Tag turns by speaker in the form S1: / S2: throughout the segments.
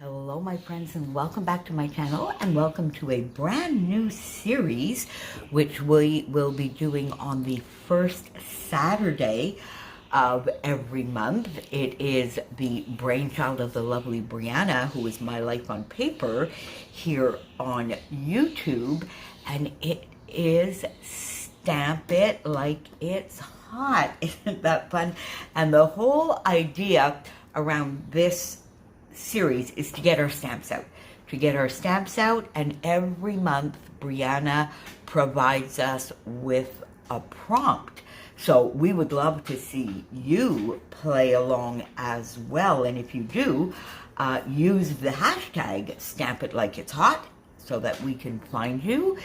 S1: Hello my friends, and welcome back to my channel, and welcome to a brand new series which we will be doing on the first Saturday of every month. It is the brainchild of the lovely Brianna, who is My Life on Paper here on YouTube, and it is Stamp It Like It's Hot. Isn't that fun? And the whole idea around this series is to get our stamps out, and every month Brianna provides us with a prompt. So we would love to see you play along as well, and if you do, use the hashtag Stamp It Like It's Hot so that we can find you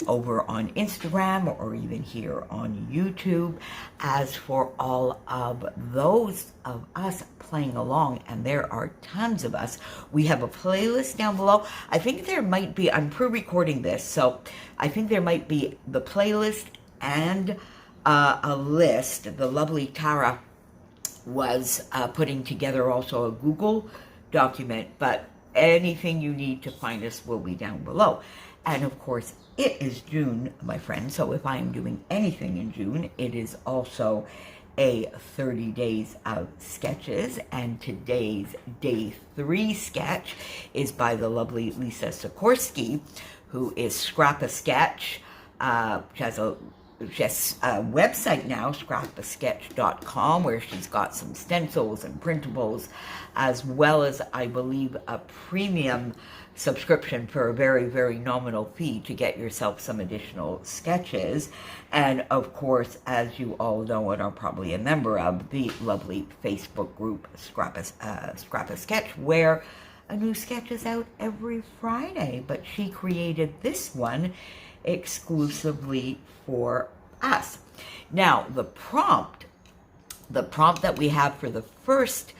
S1: over on Instagram or even here on YouTube. As for all of those of us playing along, and there are tons of us, we have a playlist down below. I think there might be, I'm pre-recording this, so I think there might be the playlist and a list. The lovely Tara was putting together also a Google document, but anything you need to find us will be down below. And of course, it is June, my friends, so if I am doing anything in June, it is also a 30 days of sketches, and today's day 3 sketch is by the lovely Lisa Sikorsky, who is Scrap a Sketch. She has a website now, scrapasketch.com, where she's got some stencils and printables, as well as, I believe, a premium subscription for a very, very nominal fee to get yourself some additional sketches. And of course, as you all know and are probably a member of, the lovely Facebook group Scrap a Sketch, where a new sketch is out every Friday. But she created this one exclusively for us. Now, the prompt that we have for the first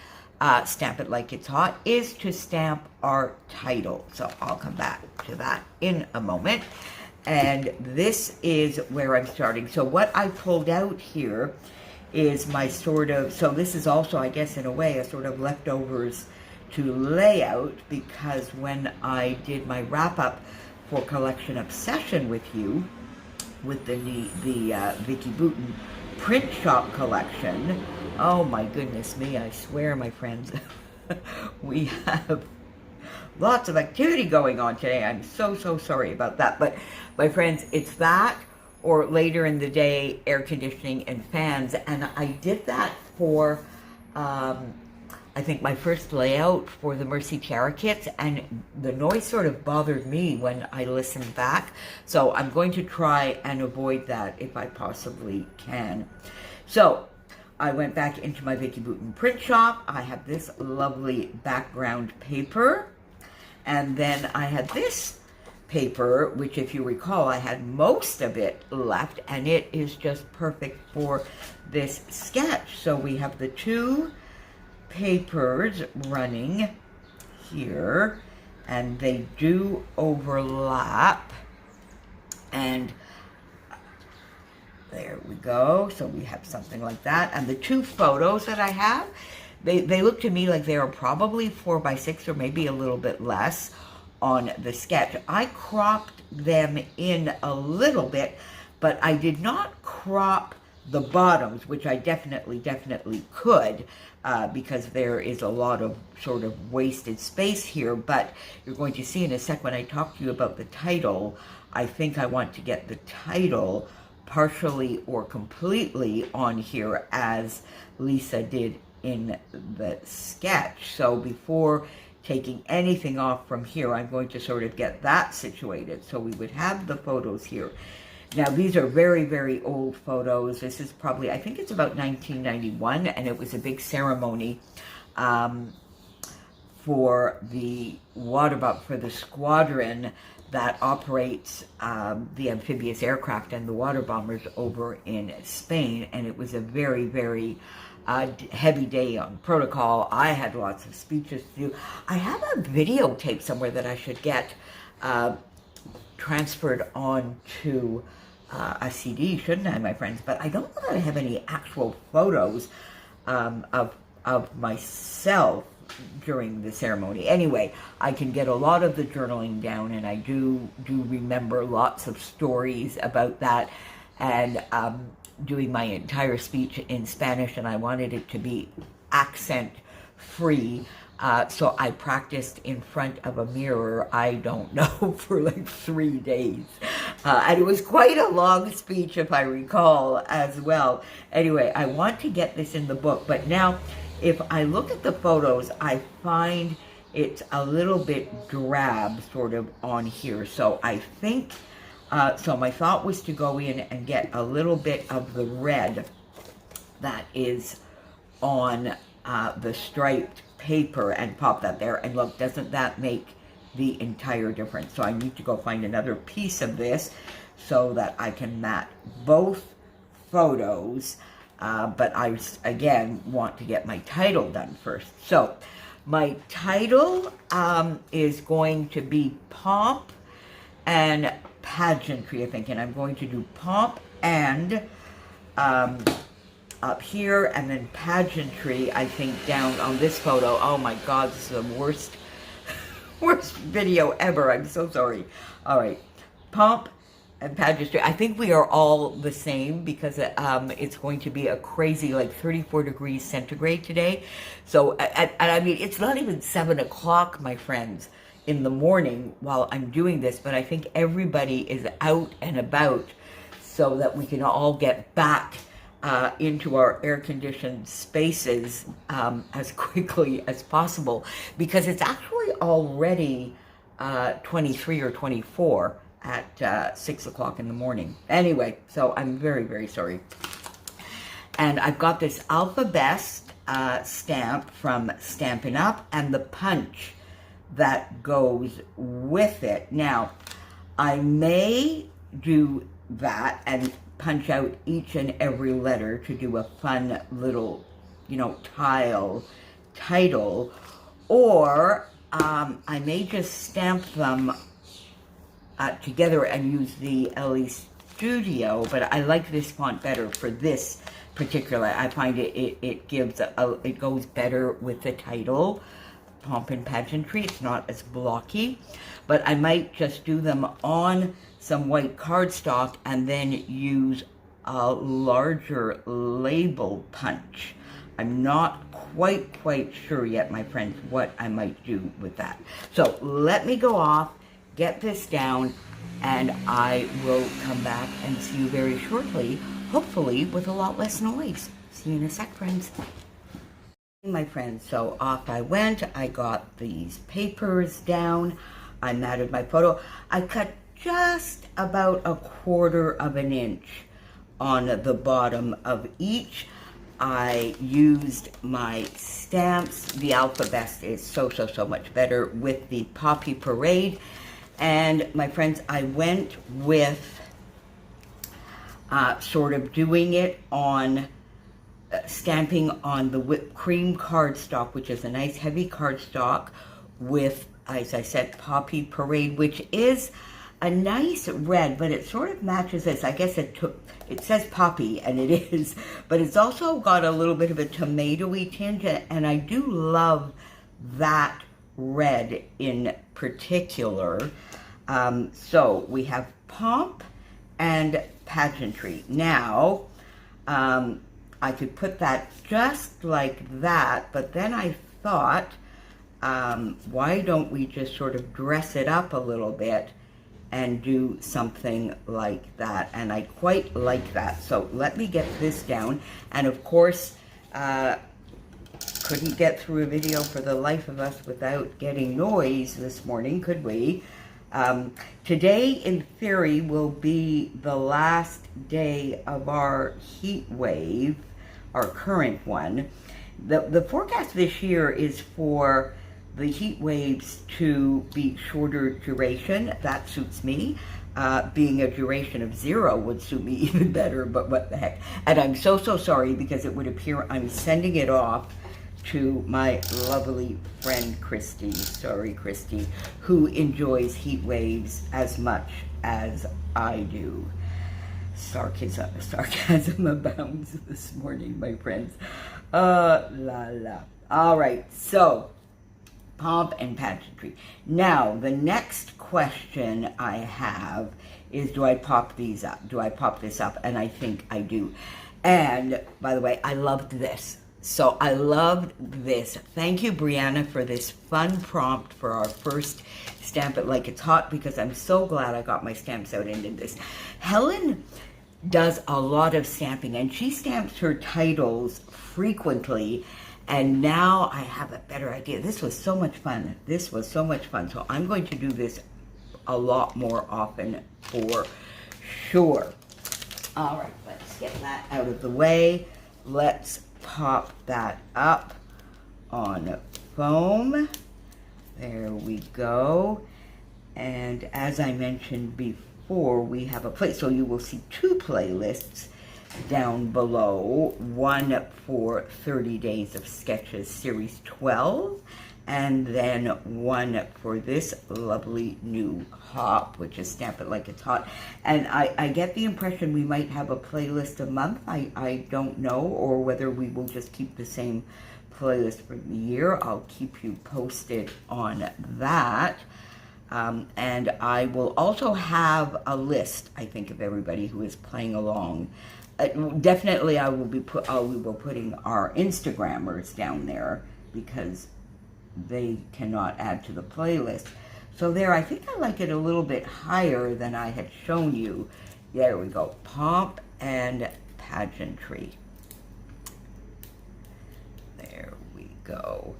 S1: Stamp It Like It's Hot is to stamp our title. So I'll come back to that in a moment. And this is where I'm starting. So what I pulled out here is my sort of, so this is also, I guess, in a way, a sort of leftovers to layout, because when I did my wrap-up for Collection Obsession with you, with the Vicky Boutin print shop collection, oh my goodness me, I swear, my friends, we have lots of activity going on today. I'm so sorry about that. But my friends, it's that, or later in the day, air conditioning and fans. And I did that for I think my first layout for the Mercy Tiara kits, and the noise sort of bothered me when I listened back. So I'm going to try and avoid that if I possibly can. So I went back into my Vicky Boutin print shop. I have this lovely background paper, and then I had this paper, which, if you recall, I had most of it left, and it is just perfect for this sketch. So we have the two papers running here, and they do overlap, and there we go. So we have something like that. And the two photos that I have, they look to me like they are probably 4x6 or maybe a little bit less on the sketch. I cropped them in a little bit, but I did not crop the bottoms, which I definitely could, because there is a lot of sort of wasted space here. But you're going to see in a sec when I talk to you about the title, I think I want to get the title partially or completely on here, as Lisa did in the sketch. So before taking anything off from here, I'm going to sort of get that situated. So we would have the photos here. Now, these are very old photos. This is probably, I think it's about 1991, and it was a big ceremony for the for the squadron that operates the amphibious aircraft and the water bombers over in Spain. And it was a very heavy day on protocol. I had lots of speeches to do. I have a videotape somewhere that I should get transferred onto a CD, shouldn't I, my friends? But I don't know that I have any actual photos of myself. during the ceremony. Anyway, I can get a lot of the journaling down, and I do remember lots of stories about that, and doing my entire speech in Spanish, and I wanted it to be accent free. So I practiced in front of a mirror, I don't know, for like 3 days. And it was quite a long speech, if I recall, as well. Anyway, I want to get this in the book, but now if I look at the photos, I find it's a little bit drab sort of on here. So I think, so my thought was to go in and get a little bit of the red that is on the striped paper and pop that there. And look, doesn't that make the entire difference? So I need to go find another piece of this so that I can match both photos. But I, again, want to get my title done first. So my title is going to be Pomp and Pageantry, I think. And I'm going to do Pomp and up here, and then Pageantry, I think, down on this photo. Oh my God, this is the worst video ever. I'm so sorry. All right, Pomp and Pageantry. I think we are all the same because it's going to be a crazy, like 34 degrees centigrade today. So, and I mean, it's not even 7 o'clock, my friends, in the morning while I'm doing this, but I think everybody is out and about so that we can all get back into our air-conditioned spaces as quickly as possible, because it's actually already 23 or 24 at 6 o'clock in the morning. Anyway, so I'm very, very sorry. And I've got this Alpha Best stamp from Stampin' Up! And the punch that goes with it. Now, I may do that and punch out each and every letter to do a fun little, you know, title, or I may just stamp them together and use the LE Studio, but I like this font better for this particular. I find it gives it goes better with the title, Pomp and Pageantry. It's not as blocky, but I might just do them on some white cardstock and then use a larger label punch. I'm not quite sure yet, my friends, what I might do with that. So let me go off, get this down, and I will come back and see you very shortly, hopefully with a lot less noise. See you in a sec, friends. My friends, so off I went. I got these papers down. I matted my photo. I cut just about 1/4 of an inch on the bottom of each. I used my stamps. The Alpha Best is so much better with the Poppy Parade. And my friends, I went with sort of doing it on stamping on the whipped cream cardstock, which is a nice heavy cardstock with, as I said, Poppy Parade, which is a nice red, but it sort of matches this. I guess it says poppy, and it is, but it's also got a little bit of a tomatoey tinge, and I do love that red in particular. So we have Pomp and Pageantry. Now, I could put that just like that, but then I thought, why don't we just sort of dress it up a little bit and do something like that? And I quite like that. So let me get this down. And of course, couldn't get through a video for the life of us without getting noise this morning, could we? Today, in theory, will be the last day of our heat wave, our current one. The forecast this year is for the heat waves to be shorter duration. That suits me. Being a duration of 0 would suit me even better, but what the heck. And I'm so sorry, because it would appear I'm sending it off to my lovely friend Christy, sorry Christy, who enjoys heat waves as much as I do. Sarcasm abounds this morning, my friends. La la. All right, so Pomp and Pageantry. Now, the next question I have is, do I pop these up? Do I pop this up? And I think I do. And, by the way, I loved this. So I loved this. Thank you, Brianna, for this fun prompt for our first Stamp It Like It's Hot, because I'm so glad I got my stamps out and did this. Helen does a lot of stamping, and she stamps her titles frequently, and now I have a better idea. This was so much fun. This was so much fun. So I'm going to do this a lot more often for sure. All right, let's get that out of the way. Let's pop that up on foam. There we go. And as I mentioned before, we have a place, so you will see two playlists down below, one for 30 Days of Sketches Series 12, and then one for this lovely new hop, which is Stamp It Like It's Hot. And I get the impression we might have a playlist a month. I don't know, or whether we will just keep the same playlist for the year. I'll keep you posted on that. And I will also have a list, I think, of everybody who is playing along. Definitely we will putting our Instagrammers down there, because they cannot add to the playlist. So there, I think I like it a little bit higher than I had shown you. There we go, Pomp and Pageantry. There we go.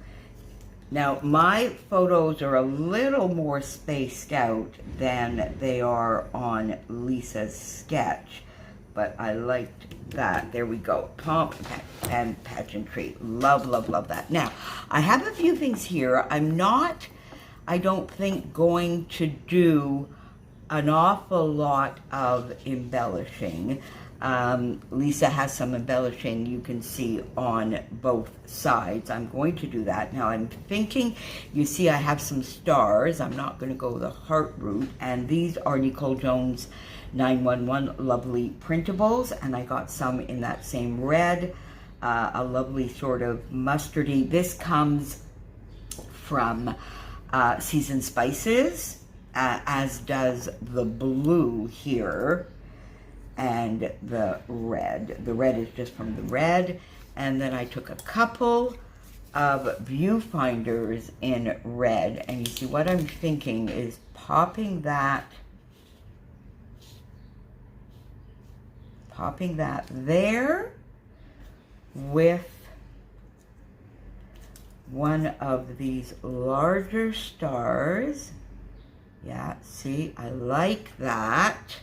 S1: Now, my photos are a little more spaced out than they are on Lisa's sketch, but I liked that. There we go, Pomp and Pageantry. Love, love, love that. Now, I have a few things here. I'm not, I don't think, going to do an awful lot of embellishing. Lisa has some embellishing you can see on both sides. I'm going to do that. Now I'm thinking, you see I have some stars. I'm not going to go the heart route, and these are NicoleJones911 lovely printables, and I got some in that same red, a lovely sort of mustardy. This comes from Seasoned Spices, as does the blue here, and the red. The red is just from the red. And then I took a couple of viewfinders in red. And you see, what I'm thinking is popping that there with one of these larger stars. Yeah, see, I like that.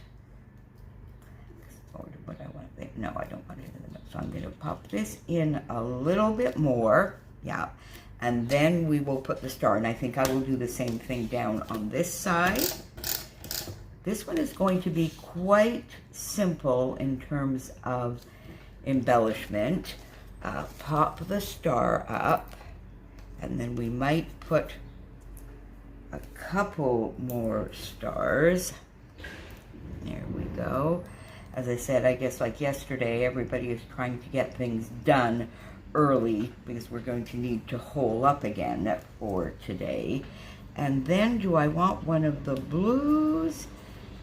S1: What I want to, no, I don't want it in the middle. So I'm going to pop this in a little bit more. Yeah. And then we will put the star. And I think I will do the same thing down on this side. This one is going to be quite simple in terms of embellishment. Pop the star up. And then we might put a couple more stars. There we go. As I said, I guess like yesterday, everybody is trying to get things done early, because we're going to need to hole up again for today. And then, do I want one of the blues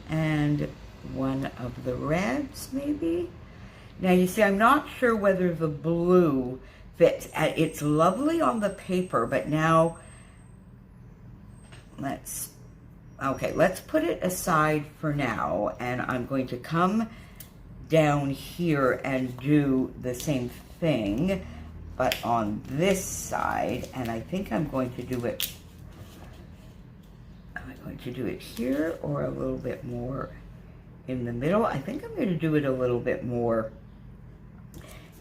S1: and one of the reds, maybe? Now, you see, I'm not sure whether the blue fits. It's lovely on the paper, but now let's put it aside for now, and I'm going to come down here and do the same thing, but on this side, and I think I'm going to do it, here or a little bit more in the middle. I think I'm going to do it a little bit more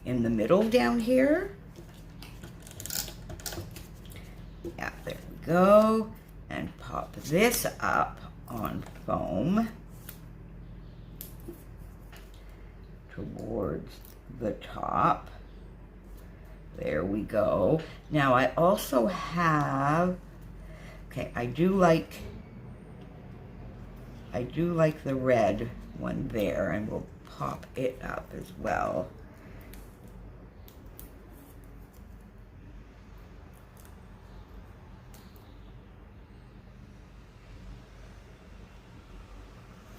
S1: in the middle down here. Yeah, there we go. And pop this up on foam towards the top. There we go. Now I also have, okay, I do like the red one there, and we'll pop it up as well.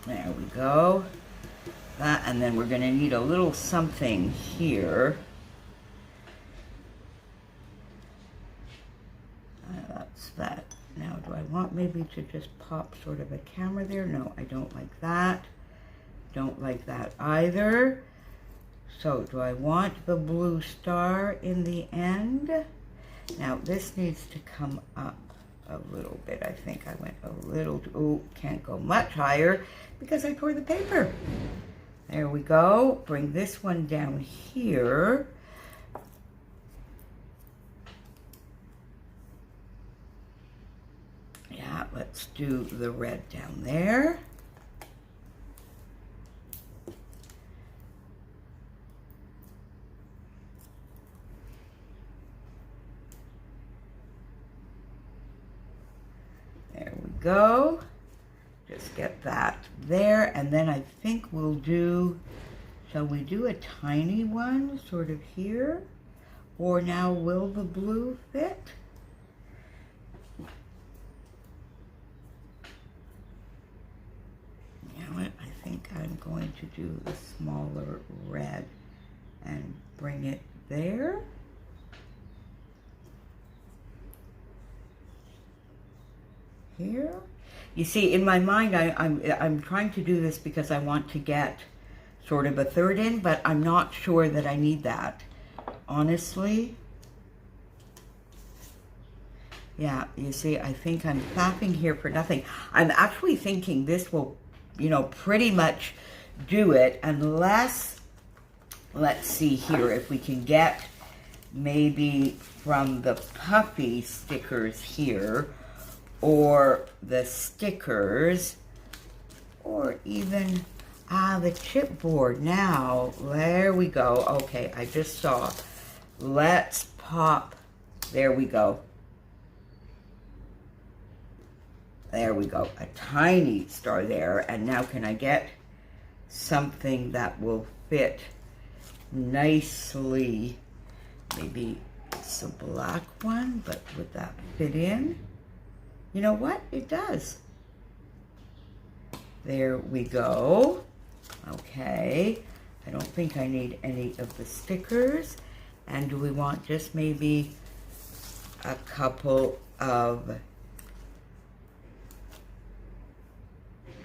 S1: There we go. That, and then we're going to need a little something here. That's that. Now, do I want maybe to just pop sort of a camera there? No, I don't like that. Don't like that either. So, do I want the blue star in the end? Now, this needs to come up a little bit. I think I went a little, oh, can't go much higher because I tore the paper. There we go. Bring this one down here. Yeah, let's do the red down there. There we go. Just get that there, and then I think we'll do, shall we do a tiny one sort of here? Or now will the blue fit? You know what, I think I'm going to do the smaller red and bring it there. Here. You see, in my mind, I'm trying to do this because I want to get sort of a third in, but I'm not sure that I need that, honestly. Yeah, you see, I think I'm fapping here for nothing. I'm actually thinking this will, you know, pretty much do it, unless, let's see here, if we can get maybe from the puffy stickers here, or the stickers, or even the chipboard. Now, there we go. Okay, I just saw. Let's pop. There we go. There we go. A tiny star there. And now can I get something that will fit nicely? Maybe it's a black one, but would that fit in? You know what? It does. There we go. Okay. I don't think I need any of the stickers. And do we want just maybe a couple of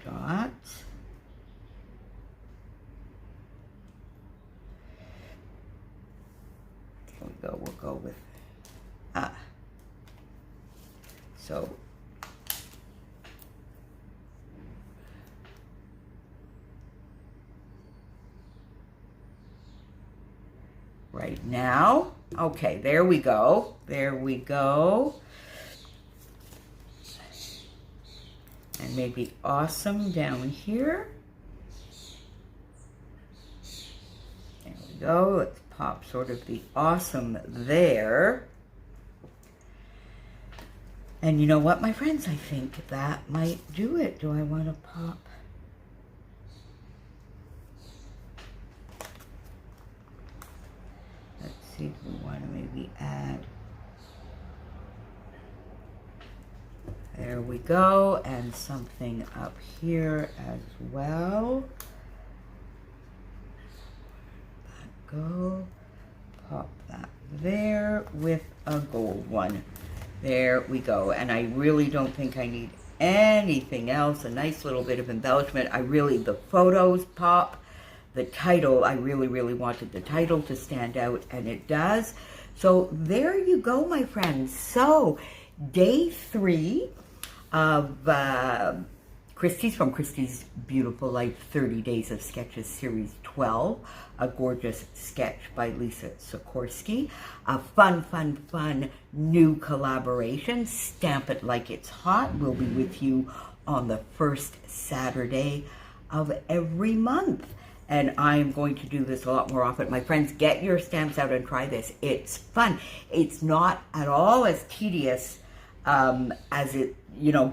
S1: dots? There we go. We'll go with so right now. Okay, there we go. There we go. And maybe awesome down here. There we go. Let's pop sort of the awesome there. And you know what, my friends? I think that might do it. Do I want to pop? Let's see if we want to maybe add. There we go. And something up here as well. Go. Pop that there with a gold one. There we go. And I really don't think I need anything else. A nice little bit of embellishment. The photos pop. The title, I really wanted the title to stand out, and it does. So there you go, my friends. So day 3 of Christie's, from Christie's Beautiful Life 30 Days of Sketches Series 12, a gorgeous sketch by Lisa Sikorsky. A fun new collaboration, Stamp It Like It's Hot, will be with you on the first Saturday of every month. And I am going to do this a lot more often. My friends, get your stamps out and try this. It's fun. It's not at all as tedious as it,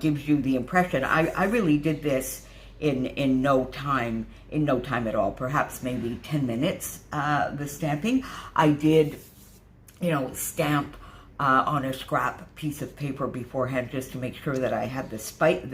S1: gives you the impression. I really did this in no time at all. Perhaps maybe 10 minutes, the stamping. I did, stamp on a scrap piece of paper beforehand just to make sure that I had the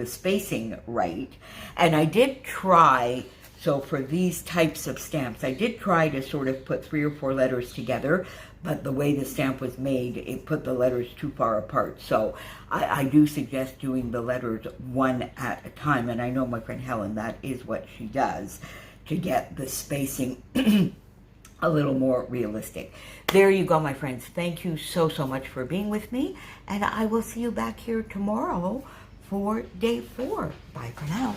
S1: spacing right. And I did try, so for these types of stamps, I did try to sort of put 3 or 4 letters together, but the way the stamp was made, it put the letters too far apart. So I do suggest doing the letters one at a time, and I know my friend Helen, that is what she does to get the spacing a little more realistic. There you go, my friends. Thank you so much for being with me, and I will see you back here tomorrow for day 4. Bye for now.